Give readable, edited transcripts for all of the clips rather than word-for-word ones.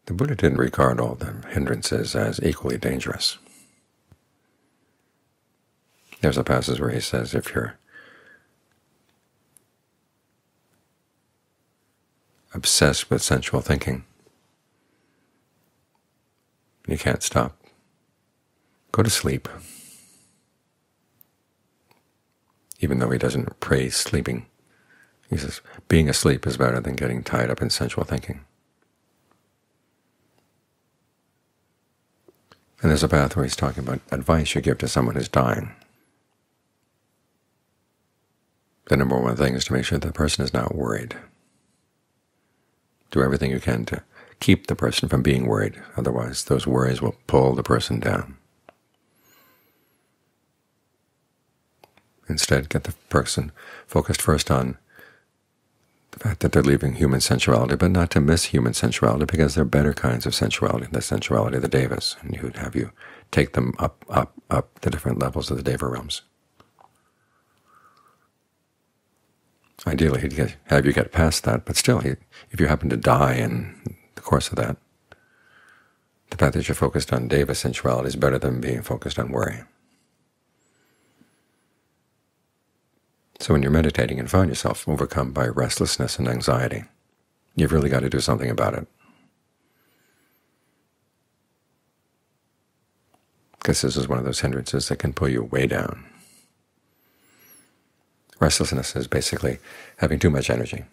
The Buddha didn't regard all the hindrances as equally dangerous. There's a passage where he says, if you're obsessed with sensual thinking, you can't stop, go to sleep. Even though he doesn't praise sleeping, he says being asleep is better than getting tied up in sensual thinking. And there's a path where he's talking about advice you give to someone who's dying. The number one thing is to make sure the person is not worried. Do everything you can to keep the person from being worried, otherwise those worries will pull the person down. Instead, get the person focused first on the fact that they're leaving human sensuality, but not to miss human sensuality, because there are better kinds of sensuality, the sensuality of the devas, and he would have you take them up the different levels of the deva realms. Ideally, he'd have you get past that, but still, if you happen to die in the course of that, the fact that you're focused on deva sensuality is better than being focused on worry. So when you're meditating and find yourself overcome by restlessness and anxiety, you've really got to do something about it. Because this is one of those hindrances that can pull you way down. Restlessness is basically having too much energy.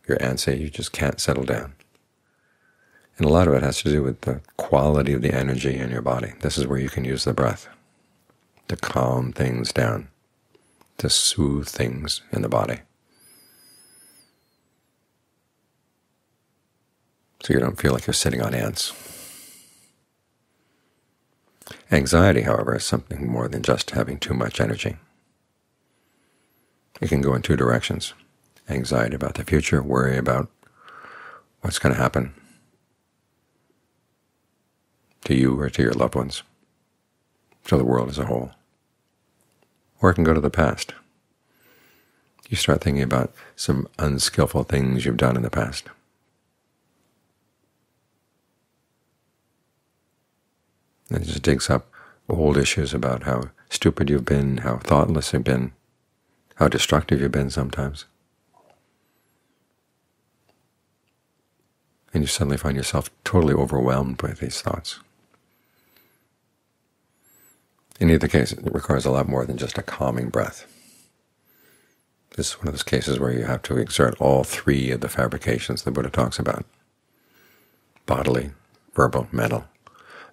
You're antsy, you just can't settle down. And a lot of it has to do with the quality of the energy in your body. This is where you can use the breath to calm things down, to soothe things in the body, so you don't feel like you're sitting on ants. Anxiety, however, is something more than just having too much energy. It can go in two directions: anxiety about the future, worry about what's going to happen to you or to your loved ones, to the world as a whole. Or it can go to the past. You start thinking about some unskillful things you've done in the past. And it just digs up old issues about how stupid you've been, how thoughtless you've been, how destructive you've been sometimes. And you suddenly find yourself totally overwhelmed by these thoughts. In either case, it requires a lot more than just a calming breath. This is one of those cases where you have to exert all three of the fabrications the Buddha talks about: bodily, verbal, mental.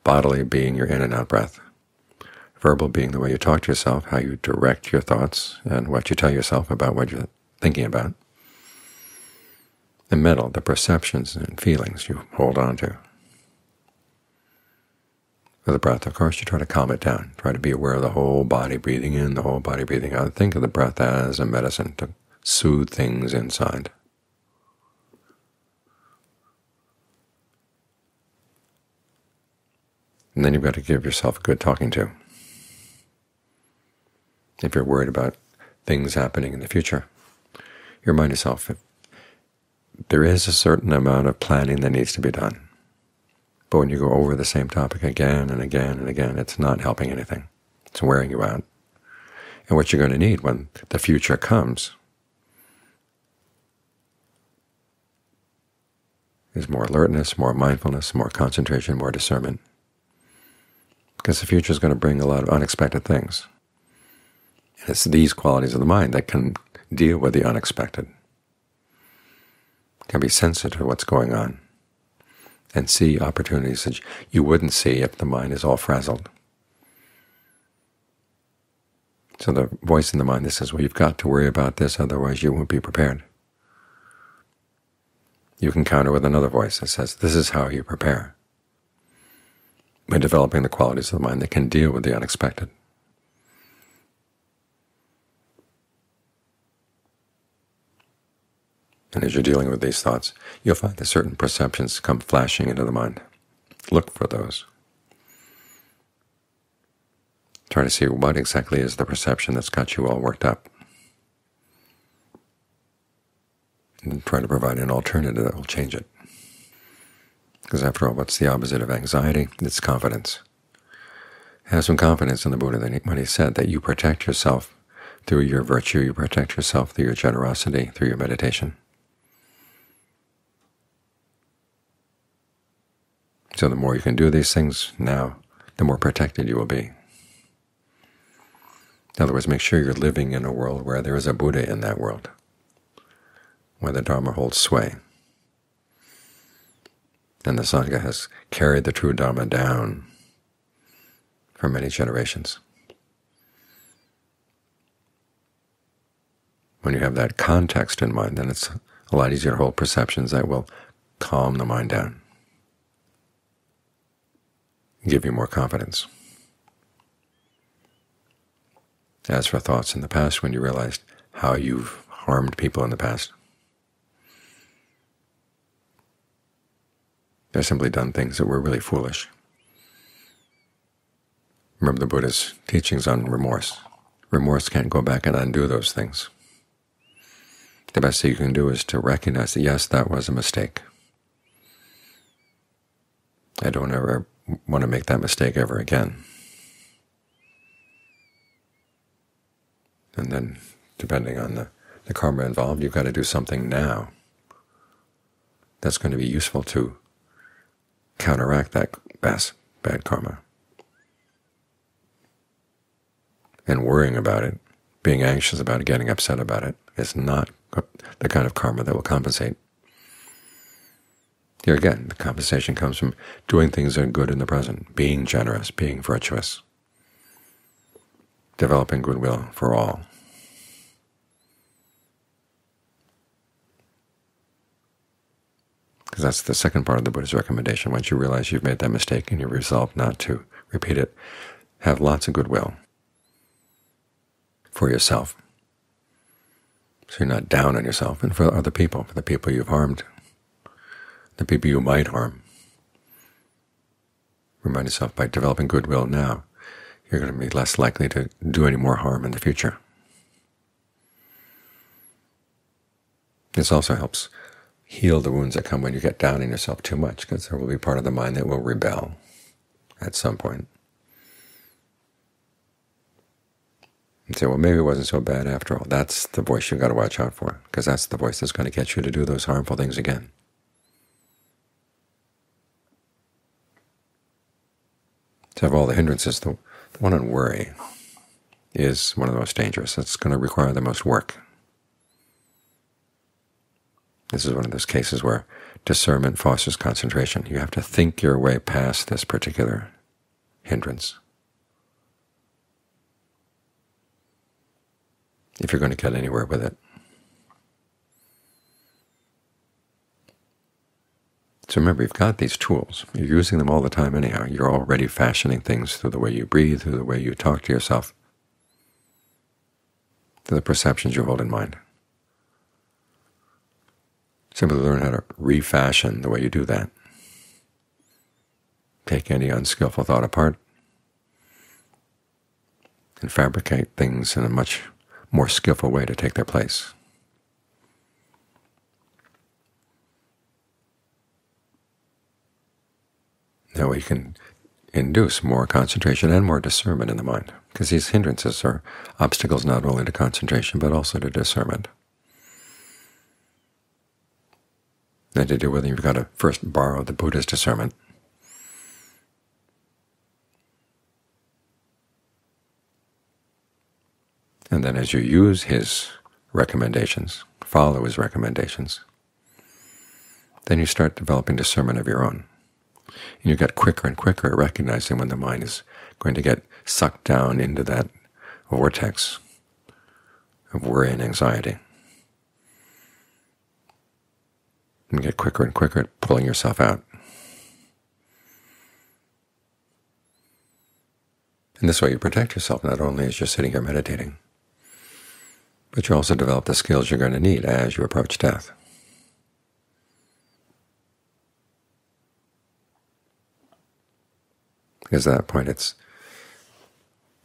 Bodily being your in and out breath. Verbal being the way you talk to yourself, how you direct your thoughts, and what you tell yourself about what you're thinking about. And mental, the perceptions and feelings you hold on to. With the breath, of course, you try to calm it down. Try to be aware of the whole body breathing in, the whole body breathing out. Think of the breath as a medicine to soothe things inside. And then you've got to give yourself a good talking to. If you're worried about things happening in the future, you remind yourself that there is a certain amount of planning that needs to be done. But when you go over the same topic again and again and again, it's not helping anything. It's wearing you out. And what you're going to need when the future comes is more alertness, more mindfulness, more concentration, more discernment. Because the future is going to bring a lot of unexpected things. And it's these qualities of the mind that can deal with the unexpected, can be sensitive to what's going on, and see opportunities that you wouldn't see if the mind is all frazzled. So the voice in the mind that says, well, you've got to worry about this, otherwise you won't be prepared. You can counter with another voice that says, this is how you prepare, by developing the qualities of the mind that can deal with the unexpected. And as you're dealing with these thoughts, you'll find that certain perceptions come flashing into the mind. Look for those. Try to see what exactly is the perception that's got you all worked up. And try to provide an alternative that will change it. Because after all, what's the opposite of anxiety? It's confidence. Have some confidence in the Buddha when he said that you protect yourself through your virtue, you protect yourself through your generosity, through your meditation. So the more you can do these things now, the more protected you will be. In other words, make sure you're living in a world where there is a Buddha in that world, where the Dhamma holds sway, and the Sangha has carried the true Dhamma down for many generations. When you have that context in mind, then it's a lot easier to hold perceptions that will calm the mind down, give you more confidence. As for thoughts in the past, when you realized how you've harmed people in the past, they've simply done things that were really foolish. Remember the Buddha's teachings on remorse. Remorse can't go back and undo those things. The best thing you can do is to recognize that, yes, that was a mistake. I don't ever want to make that mistake ever again. And then, depending on the karma involved, you've got to do something now that's going to be useful to counteract that bad karma. And worrying about it, being anxious about it, getting upset about it, is not the kind of karma that will compensate. Here again, the compensation comes from doing things that are good in the present, being generous, being virtuous, developing goodwill for all. Because that's the second part of the Buddha's recommendation. Once you realize you've made that mistake and you resolve not to repeat it, have lots of goodwill for yourself, so you're not down on yourself, and for other people, for the people you've harmed, the people you might harm. Remind yourself, by developing goodwill now, you're going to be less likely to do any more harm in the future. This also helps heal the wounds that come when you get down on yourself too much, because there will be part of the mind that will rebel at some point. And say, well, maybe it wasn't so bad after all. That's the voice you've got to watch out for, because that's the voice that's going to get you to do those harmful things again. To have all the hindrances, the one on worry is one of the most dangerous. It's going to require the most work. This is one of those cases where discernment fosters concentration. You have to think your way past this particular hindrance if you're going to get anywhere with it. So remember, you've got these tools. You're using them all the time anyhow. You're already fashioning things through the way you breathe, through the way you talk to yourself, through the perceptions you hold in mind. Simply learn how to refashion the way you do that. Take any unskillful thought apart and fabricate things in a much more skillful way to take their place. That way you can induce more concentration and more discernment in the mind, because these hindrances are obstacles not only to concentration but also to discernment. And to deal with them, you've got to first borrow the Buddha's discernment. And then as you use his recommendations, follow his recommendations, then you start developing discernment of your own. And you get quicker and quicker at recognizing when the mind is going to get sucked down into that vortex of worry and anxiety. And get quicker and quicker at pulling yourself out. And this way you protect yourself not only as you're sitting here meditating, but you also develop the skills you're going to need as you approach death. Because at that point,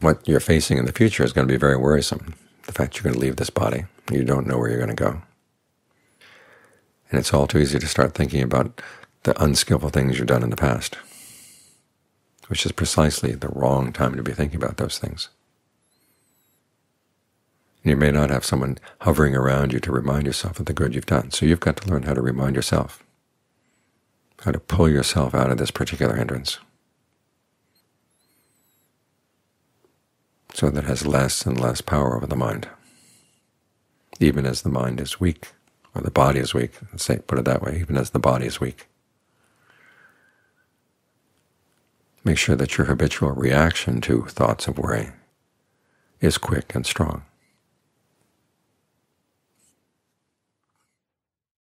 what you're facing in the future is going to be very worrisome. The fact you're going to leave this body, you don't know where you're going to go. And it's all too easy to start thinking about the unskillful things you've done in the past, which is precisely the wrong time to be thinking about those things. You may not have someone hovering around you to remind yourself of the good you've done, so you've got to learn how to remind yourself, how to pull yourself out of this particular hindrance, so that it has less and less power over the mind, even as the mind is weak, or the body is weak. Let's say, put it that way, even as the body is weak. Make sure that your habitual reaction to thoughts of worry is quick and strong.